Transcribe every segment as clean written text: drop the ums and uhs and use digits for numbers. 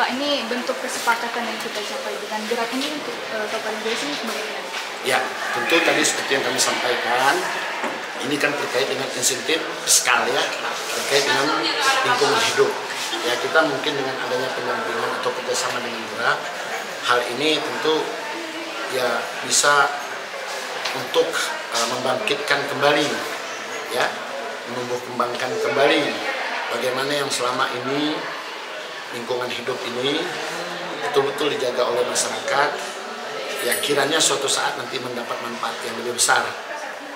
Pak, ini bentuk kesepakatan yang kita capai dengan gerak ini untuk Kabupaten Goes ini bagaimana? Ya, tentu tadi seperti yang kami sampaikan, ini kan terkait dengan insentif fiskal ya, terkait dengan lingkungan hidup. Ya, kita mungkin dengan adanya pendampingan atau kerjasama dengan gerak, hal ini tentu ya bisa untuk membangkitkan kembali, ya, menumbuh kembangkan kembali bagaimana yang selama ini lingkungan hidup ini betul-betul dijaga oleh masyarakat. Ya, kiranya suatu saat nanti mendapat manfaat yang lebih besar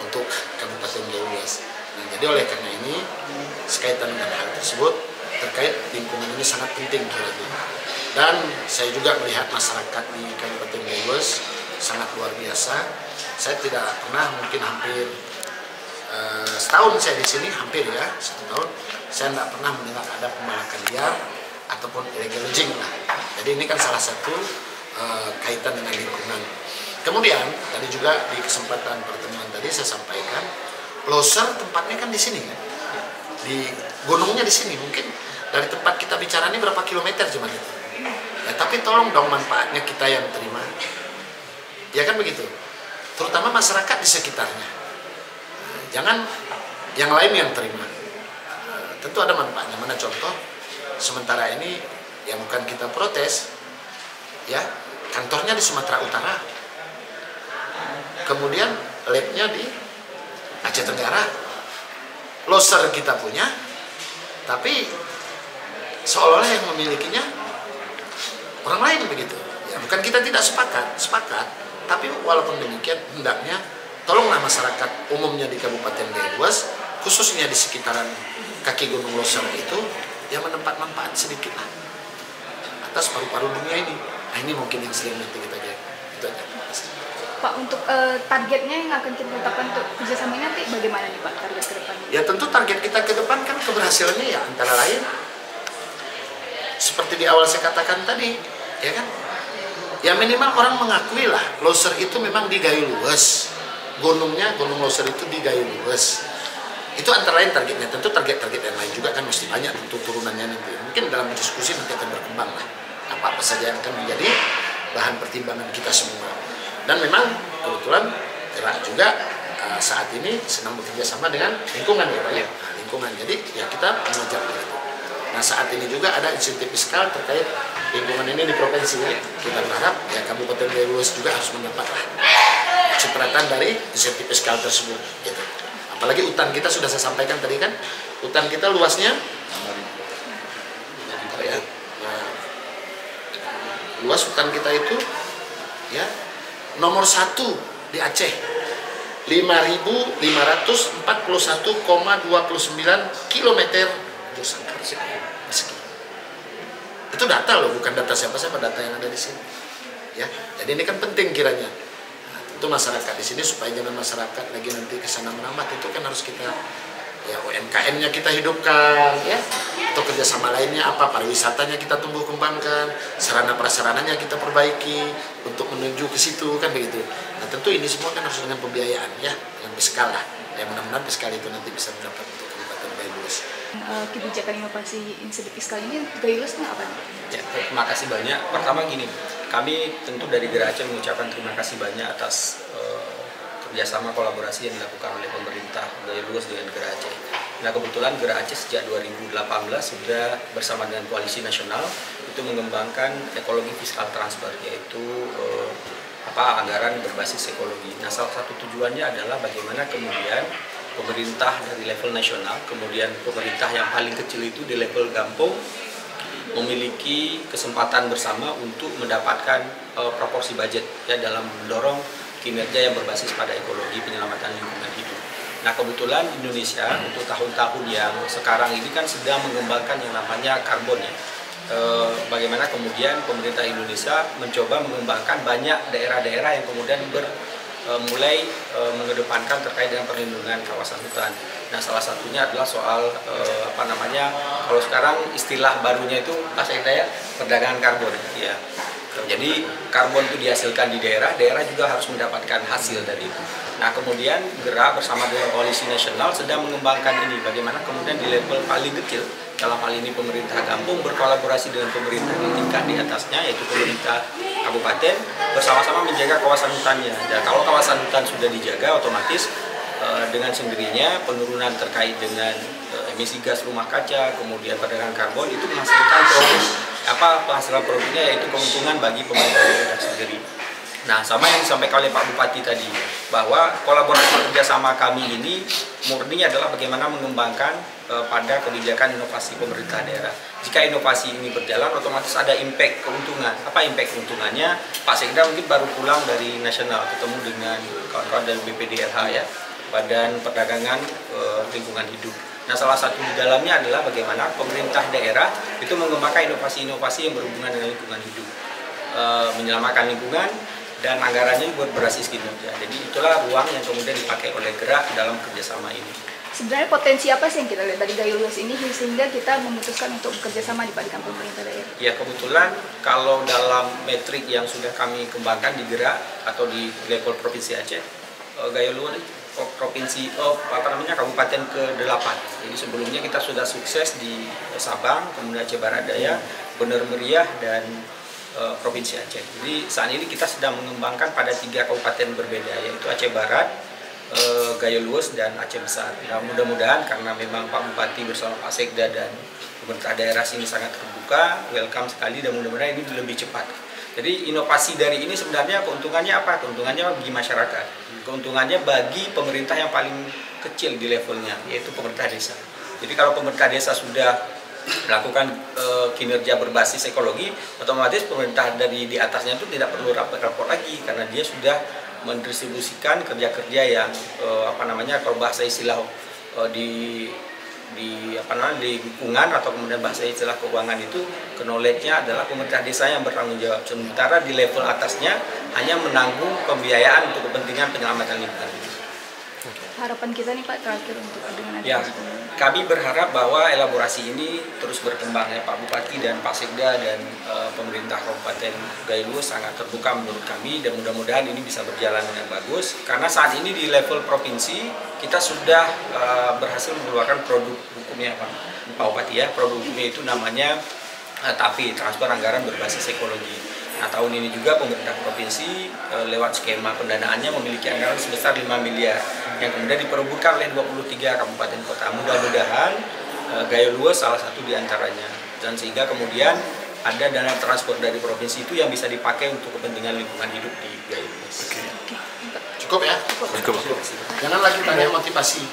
untuk Kabupaten Gianyar. Nah, jadi oleh karena ini, sekaitan dengan hal tersebut, terkait lingkungan ini sangat penting kiranya. Dan saya juga melihat masyarakat di Kabupaten Gianyar sangat luar biasa. Saya tidak pernah, mungkin hampir setahun saya di sini, hampir ya, 1 tahun, saya tidak pernah mendengar ada pembalakan liar ataupun illegal logging lah. Jadi ini kan salah satu kaitan dengan lingkungan. Kemudian tadi juga di kesempatan pertemuan tadi saya sampaikan, loser tempatnya kan di sini kan, di gunungnya di sini. Mungkin dari tempat kita bicara ini berapa kilometer cuma itu. Ya, tapi tolong dong manfaatnya kita yang terima. Ya kan begitu. Terutama masyarakat di sekitarnya. Jangan yang lain yang terima. Tentu ada manfaatnya. Mana contoh? Sementara ini yang bukan kita protes, ya, kantornya di Sumatera Utara, kemudian labnya di Aceh Tenggara, loser kita punya, tapi seolah-olah yang memilikinya orang lain begitu. Ya, bukan kita tidak sepakat, tapi walaupun demikian hendaknya tolonglah masyarakat umumnya di Kabupaten Gianyar, khususnya di sekitaran kaki Gunung Loser itu, yang mendapat manfaat sedikit lah atas paru-paru dunia ini. Nah, ini mungkin yang sering nanti kita lihat. Itu aja. Pak, untuk targetnya yang akan kita tetapkan untuk kerjasama ini nanti bagaimana nih Pak, target ke depan? Ya tentu target kita ke depan kan keberhasilannya ya antara lain seperti di awal saya katakan tadi, ya kan? Ya minimal orang mengakui lah Loser itu memang di Gayo Lues. Gunungnya, Gunung Loser itu di Gayo Lues. Itu antara lain targetnya. Tentu target-target yang lain juga kan mesti banyak tentu turunannya nanti. Mungkin dalam diskusi nanti akan berkembang lah apa-apa saja yang akan menjadi bahan pertimbangan kita semua. Dan memang kebetulan gerak juga saat ini sedang bekerja sama dengan lingkungan ya Pak ya. Nah, lingkungan. Jadi ya kita mengajar itu. Nah, saat ini juga ada insentif fiskal terkait lingkungan ini di provinsi ya. Kita berharap ya Kabupaten Gianyar juga harus mendapat cipratan dari insentif fiskal tersebut gitu. Apalagi hutan kita sudah saya sampaikan tadi kan, hutan kita luasnya ya, luas hutan kita itu ya nomor 1 di Aceh, 5.541,29 km persegi. Itu data loh, bukan data siapa-siapa, data yang ada di sini ya. Jadi ini kan penting kiranya. Itu masyarakat di sini supaya jangan masyarakat lagi nanti kesana menambah, itu kan harus kita ya UMKM-nya kita hidupkan ya, atau kerjasama lainnya apa, pariwisatanya kita tumbuh kembangkan, sarana prasarananya kita perbaiki untuk menuju ke situ kan begitu. Nah tentu ini semua kan harus dengan pembiayaan ya, dengan fiskal lah. Ya mudah-mudahan fiskal itu nanti bisa mendapat untuk Kabupaten Gianyar. Kebijakan inovasi insentif fiskal ini Gianyar apa nih? Ya, terima kasih banyak. Pertama gini, kami tentu dari Gerak Aceh mengucapkan terima kasih banyak atas kerjasama kolaborasi yang dilakukan oleh pemerintah Gianyar dengan Gerak Aceh. Nah kebetulan Gerak Aceh sejak 2018 sudah bersama dengan Koalisi Nasional itu mengembangkan ekologi fiskal transfer, yaitu anggaran berbasis ekologi. Nah salah satu tujuannya adalah bagaimana kemudian pemerintah dari level nasional, kemudian pemerintah yang paling kecil itu di level Gampong memiliki kesempatan bersama untuk mendapatkan proporsi budget ya dalam mendorong kinerja yang berbasis pada ekologi, penyelamatan lingkungan hidup. Nah kebetulan Indonesia untuk tahun-tahun yang sekarang ini kan sedang mengembangkan yang namanya karbon ya. Bagaimana kemudian pemerintah Indonesia mencoba mengembangkan banyak daerah-daerah yang kemudian mulai mengedepankan terkait dengan perlindungan kawasan hutan. Nah salah satunya adalah soal kalau sekarang istilah barunya itu bahasa Indonesia perdagangan karbon ya. Jadi karbon itu dihasilkan di daerah, daerah juga harus mendapatkan hasil dari itu. Nah kemudian gerak bersama dengan koalisi nasional sedang mengembangkan ini, bagaimana kemudian di level paling kecil, dalam hal ini pemerintah kampung berkolaborasi dengan pemerintah di tingkat di atasnya, yaitu pemerintah kabupaten, bersama-sama menjaga kawasan hutannya. Dan kalau kawasan hutan sudah dijaga, otomatis dengan sendirinya penurunan terkait dengan emisi gas rumah kaca, kemudian perdagangan karbon itu menghasilkan penghasilan produknya, yaitu keuntungan bagi pemerintah daerah sendiri. Nah, sama yang disampaikan oleh Pak Bupati tadi, bahwa kolaborasi kerjasama kami ini murni adalah bagaimana mengembangkan pada kebijakan inovasi pemerintah daerah. Jika inovasi ini berjalan, otomatis ada impact keuntungan. Apa impact keuntungannya? Pak Sekda mungkin baru pulang dari nasional, ketemu dengan kawan-kawan dari BPDRH ya, Badan Perdagangan Lingkungan Hidup. Nah, salah satu di dalamnya adalah bagaimana pemerintah daerah itu mengembangkan inovasi-inovasi yang berhubungan dengan lingkungan hidup, menyelamatkan lingkungan, dan anggarannya buat berbasis kinerja. Jadi itulah ruang yang kemudian dipakai oleh Gerak dalam kerjasama ini. Sebenarnya potensi apa sih yang kita lihat dari Gayo Luas ini sehingga kita memutuskan untuk bekerjasama dengan pemerintah daerah? Ya kebetulan kalau dalam metrik yang sudah kami kembangkan di Gerak atau di level Provinsi Aceh, Gayo Luas kabupaten ke-8. Jadi sebelumnya kita sudah sukses di Sabang, kemudian Aceh Barat Daya, Bener Meriah, dan Provinsi Aceh. Jadi saat ini kita sedang mengembangkan pada 3 kabupaten berbeda, yaitu Aceh Barat, Gayo Luas, dan Aceh Besar. Nah, mudah-mudahan karena memang Pak Bupati bersama Pak Sekda dan pemerintah daerah sini sangat terbuka, welcome sekali, dan mudah-mudahan ini lebih cepat. Jadi inovasi dari ini sebenarnya keuntungannya apa? Keuntungannya bagi masyarakat, keuntungannya bagi pemerintah yang paling kecil di levelnya, yaitu pemerintah desa. Jadi kalau pemerintah desa sudah melakukan kinerja berbasis ekologi, otomatis pemerintah dari di atasnya itu tidak perlu rapor lagi, karena dia sudah mendistribusikan kerja-kerja yang kalau bahasa istilah di lingkungan atau kemudian bahasa istilah keuangan itu, knowledge-nya adalah pemerintah desa yang bertanggung jawab. Sementara di level atasnya hanya menanggung pembiayaan untuk kepentingan penyelamatan lingkungan. Harapan kita nih Pak terakhir untuk dengan ya, kami berharap bahwa elaborasi ini terus berkembang ya, Pak Bupati dan Pak Sekda dan pemerintah Kabupaten Gayo Luas sangat terbuka menurut kami, dan mudah-mudahan ini bisa berjalan dengan bagus, karena saat ini di level provinsi kita sudah berhasil mengeluarkan produk hukumnya Pak Bupati ya. Produk hukumnya itu namanya TAPI, Transfer Anggaran Berbasis Ekologi. Nah, tahun ini juga pemerintah provinsi lewat skema pendanaannya memiliki anggaran sebesar 5 miliar yang kemudian diperebutkan oleh 23 kabupaten kota. Mudah-mudahan Gayo Luas salah satu di antaranya, dan sehingga kemudian ada dana transfer dari provinsi itu yang bisa dipakai untuk kepentingan lingkungan hidup di Gayo Luas. Cukup ya? Cukup. Jangan lagi tanya motivasi.